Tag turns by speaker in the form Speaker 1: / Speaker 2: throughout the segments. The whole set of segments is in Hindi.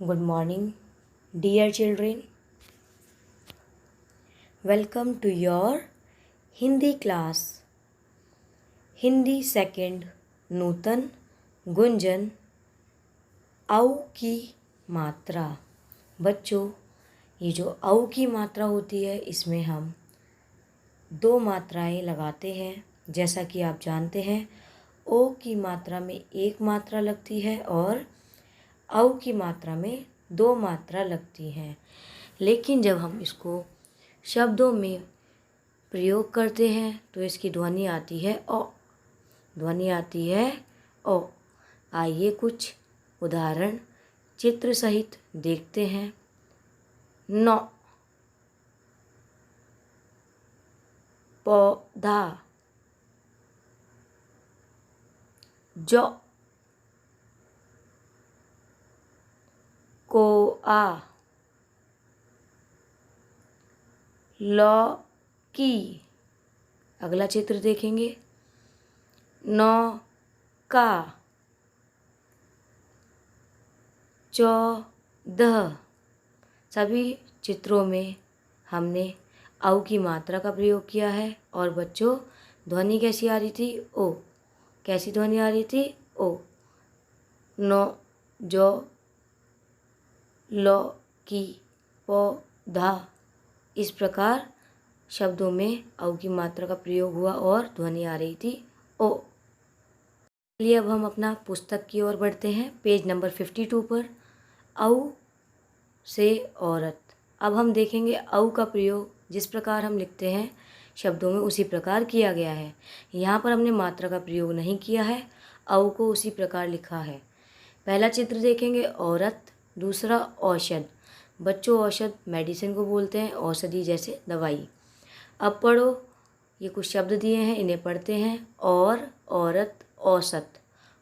Speaker 1: Good morning, dear children. Welcome to your Hindi class. Hindi second Nutan Gunjan औ की मात्रा। बच्चों, ये जो औ की मात्रा होती है इसमें हम दो मात्राएं लगाते हैं। जैसा कि आप जानते हैं, ओ की मात्रा में एक मात्रा लगती है और औ की मात्रा में दो मात्रा लगती हैं। लेकिन जब हम इसको शब्दों में प्रयोग करते हैं तो इसकी ध्वनि आती है ओ। ध्वनि आती है ओ। आइए कुछ उदाहरण चित्र सहित देखते हैं। नौ, पौधा, जौ, कोआ, लौकी। अगला चित्र देखेंगे। नौका, 14। सभी चित्रों में हमने औ की मात्रा का प्रयोग किया है। और बच्चों, ध्वनि कैसी आ रही थी? ओ। कैसी ध्वनि आ रही थी? ओ। नौ, जौ, लौकी, पौधा। इस प्रकार शब्दों में औ की मात्रा का प्रयोग हुआ और ध्वनि आ रही थी ओ। चलिए अब हम अपना पुस्तक की ओर बढ़ते हैं। पेज नंबर 52 पर औ से औरत। अब हम देखेंगे औ का प्रयोग जिस प्रकार हम लिखते हैं शब्दों में उसी प्रकार किया गया है। यहाँ पर हमने मात्रा का प्रयोग नहीं किया है, औ को उसी प्रकार लिखा है। पहला चित्र देखेंगे औरत, दूसरा औषध। बच्चों, औषध मेडिसिन को बोलते हैं, औषधि जैसे दवाई। अब पढ़ो, ये कुछ शब्द दिए हैं, इन्हें पढ़ते हैं। और, औरत, औसत।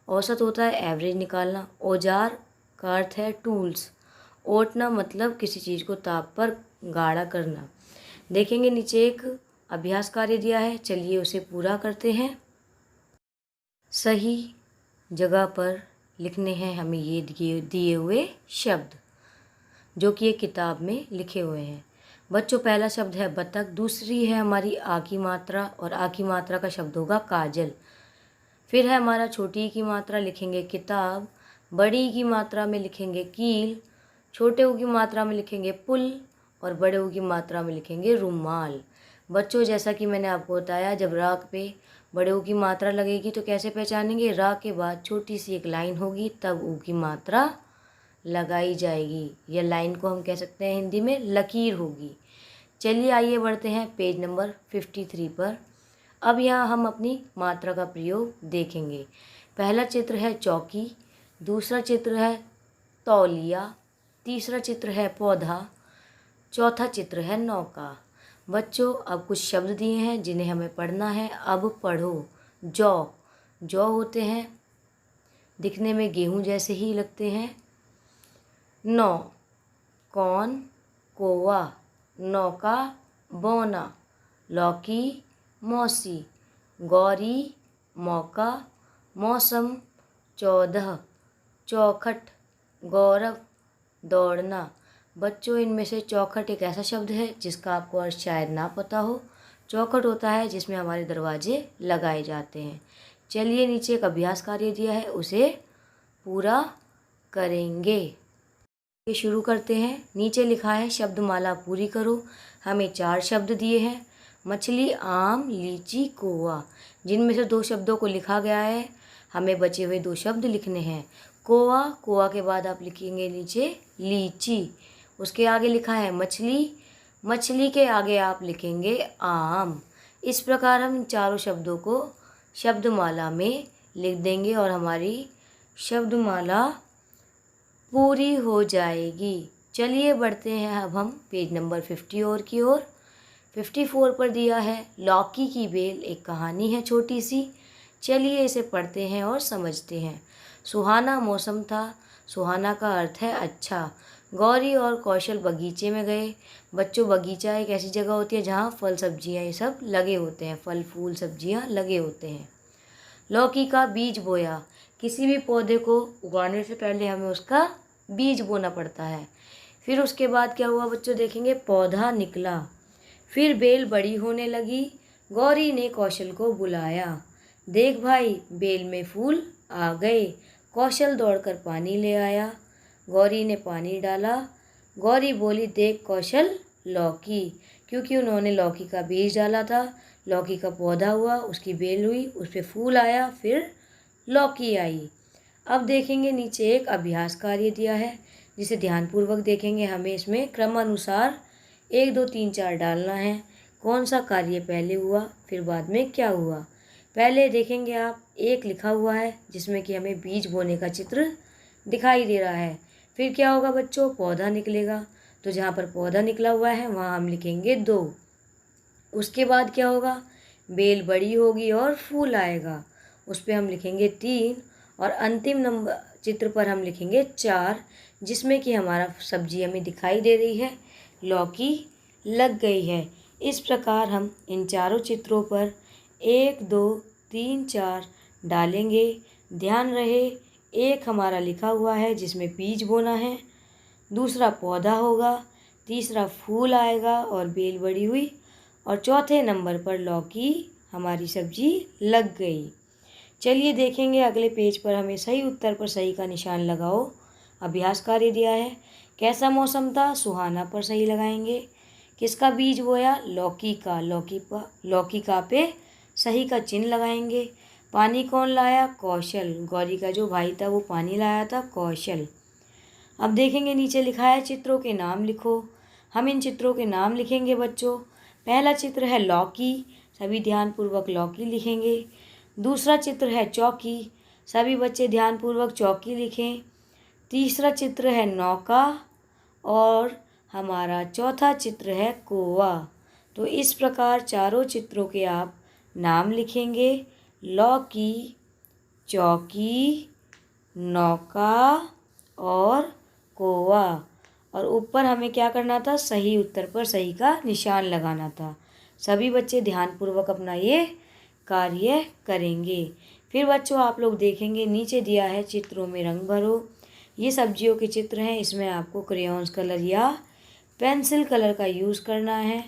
Speaker 1: औसत होता है एवरेज निकालना। औजार का अर्थ है टूल्स। ओटना मतलब किसी चीज़ को ताप पर गाढ़ा करना। देखेंगे नीचे एक अभ्यास कार्य दिया है, चलिए उसे पूरा करते हैं। सही जगह पर लिखने हैं हमें ये दिए हुए शब्द जो कि एक किताब में लिखे हुए हैं। बच्चों, पहला शब्द है बतख, दूसरी है हमारी आ की मात्रा और आ की मात्रा का शब्द होगा काजल। फिर है हमारा छोटी की मात्रा, लिखेंगे किताब। बड़ी की मात्रा में लिखेंगे कील। छोटे ऊ की मात्रा में लिखेंगे पुल और बड़े ऊ की मात्रा में लिखेंगे रुमाल। बच्चों, जैसा कि मैंने आपको बताया, जब राग पे बड़े ऊ की मात्रा लगेगी तो कैसे पहचानेंगे? रा के बाद छोटी सी एक लाइन होगी, तब ऊ की मात्रा लगाई जाएगी। यह लाइन को हम कह सकते हैं हिंदी में लकीर होगी। चलिए आइए बढ़ते हैं पेज नंबर 53 पर। अब यहाँ हम अपनी मात्रा का प्रयोग देखेंगे। पहला चित्र है चौकी, दूसरा चित्र है तौलिया, तीसरा चित्र है पौधा, चौथा चित्र है नौका। बच्चों, अब कुछ शब्द दिए हैं जिन्हें हमें पढ़ना है। अब पढ़ो। जौ। जौ होते हैं, दिखने में गेहूं जैसे ही लगते हैं। नौ, कौन, कोवा, नौका, बोना, लौकी, मौसी, गौरी, मौका, मौसम, 14, चौखट, गौरव, दौड़ना। बच्चों, इनमें से चौखट एक ऐसा शब्द है जिसका आपको अर्थ शायद ना पता हो। चौखट होता है जिसमें हमारे दरवाजे लगाए जाते हैं। चलिए नीचे एक अभ्यास कार्य दिया है, उसे पूरा करेंगे। ये शुरू करते हैं। नीचे लिखा है शब्दमाला पूरी करो। हमें 4 शब्द दिए हैं, मछली, आम, लीची, कोवा, जिनमें से 2 शब्दों को लिखा गया है। हमें बचे हुए 2 शब्द लिखने हैं। कोवा, कोवा के बाद आप लिखेंगे नीचे लीची। उसके आगे लिखा है मछली, मछली के आगे आप लिखेंगे आम। इस प्रकार हम चारों शब्दों को शब्दमाला में लिख देंगे और हमारी शब्दमाला पूरी हो जाएगी। चलिए बढ़ते हैं अब हम पेज नंबर 50 की ओर। 54 पर दिया है लौकी की बेल, एक कहानी है छोटी सी। चलिए इसे पढ़ते हैं और समझते हैं। सुहाना मौसम था। सुहाना का अर्थ है अच्छा। गौरी और कौशल बगीचे में गए। बच्चों, बगीचा एक ऐसी जगह होती है जहाँ फल सब्जियाँ ये सब लगे होते हैं, फल फूल सब्जियाँ लगे होते हैं। लौकी का बीज बोया। किसी भी पौधे को उगाने से पहले हमें उसका बीज बोना पड़ता है। फिर उसके बाद क्या हुआ बच्चों, देखेंगे पौधा निकला। फिर बेल बड़ी होने लगी। गौरी ने कौशल को बुलाया। देख भाई, बेल में फूल आ गए। कौशल दौड़कर पानी ले आया। गौरी ने पानी डाला। गौरी बोली, देख कौशल, लौकी, क्योंकि उन्होंने लौकी का बीज डाला था। लौकी का पौधा हुआ, उसकी बेल हुई, उस पर फूल आया, फिर लौकी आई। अब देखेंगे नीचे एक अभ्यास कार्य दिया है, जिसे ध्यानपूर्वक देखेंगे। हमें इसमें क्रमानुसार 1 2 3 4 डालना है। कौन सा कार्य पहले हुआ, फिर बाद में क्या हुआ। पहले देखेंगे आप, एक लिखा हुआ है जिसमें कि हमें बीज बोने का चित्र दिखाई दे रहा है। फिर क्या होगा बच्चों, पौधा निकलेगा। तो जहाँ पर पौधा निकला हुआ है वहाँ हम लिखेंगे 2। उसके बाद क्या होगा, बेल बड़ी होगी और फूल आएगा, उस पर हम लिखेंगे 3। और अंतिम नंबर चित्र पर हम लिखेंगे 4, जिसमें कि हमारा सब्जी हमें दिखाई दे रही है, लौकी लग गई है। इस प्रकार हम इन चारों चित्रों पर 1 2 3 4 डालेंगे। ध्यान रहे, एक हमारा लिखा हुआ है जिसमें बीज बोना है, दूसरा पौधा होगा, तीसरा फूल आएगा और बेल बड़ी हुई, और चौथे नंबर पर लौकी हमारी सब्जी लग गई। चलिए देखेंगे अगले पेज पर, हमें सही उत्तर पर सही का निशान लगाओ। अभ्यास कार्य दिया है। कैसा मौसम था, सुहाना पर सही लगाएंगे। किसका बीज बोया, लौकी का, लौकी का पे सही का चिन्ह लगाएंगे। पानी कौन लाया, कौशल, गौरी का जो भाई था वो पानी लाया था, कौशल। अब देखेंगे नीचे लिखा है चित्रों के नाम लिखो। हम इन चित्रों के नाम लिखेंगे बच्चों। पहला चित्र है लौकी, सभी ध्यानपूर्वक लौकी लिखेंगे। दूसरा चित्र है चौकी, सभी बच्चे ध्यानपूर्वक चौकी लिखें। तीसरा चित्र है नौका, और हमारा चौथा चित्र है कोवा। तो इस प्रकार चारों चित्रों के आप नाम लिखेंगे, लौकी, चौकी, नौका और कोवा। और ऊपर हमें क्या करना था, सही उत्तर पर सही का निशान लगाना था। सभी बच्चे ध्यानपूर्वक अपना ये कार्य करेंगे। फिर बच्चों आप लोग देखेंगे नीचे दिया है चित्रों में रंग भरो। ये सब्जियों के चित्र हैं, इसमें आपको क्रेयॉन्स कलर या पेंसिल कलर का यूज़ करना है।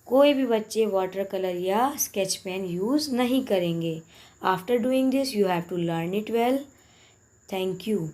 Speaker 1: कोई भी बच्चे वाटर कलर या स्केच पेन यूज़ नहीं करेंगे। After doing this you have to learn it well. Thank you.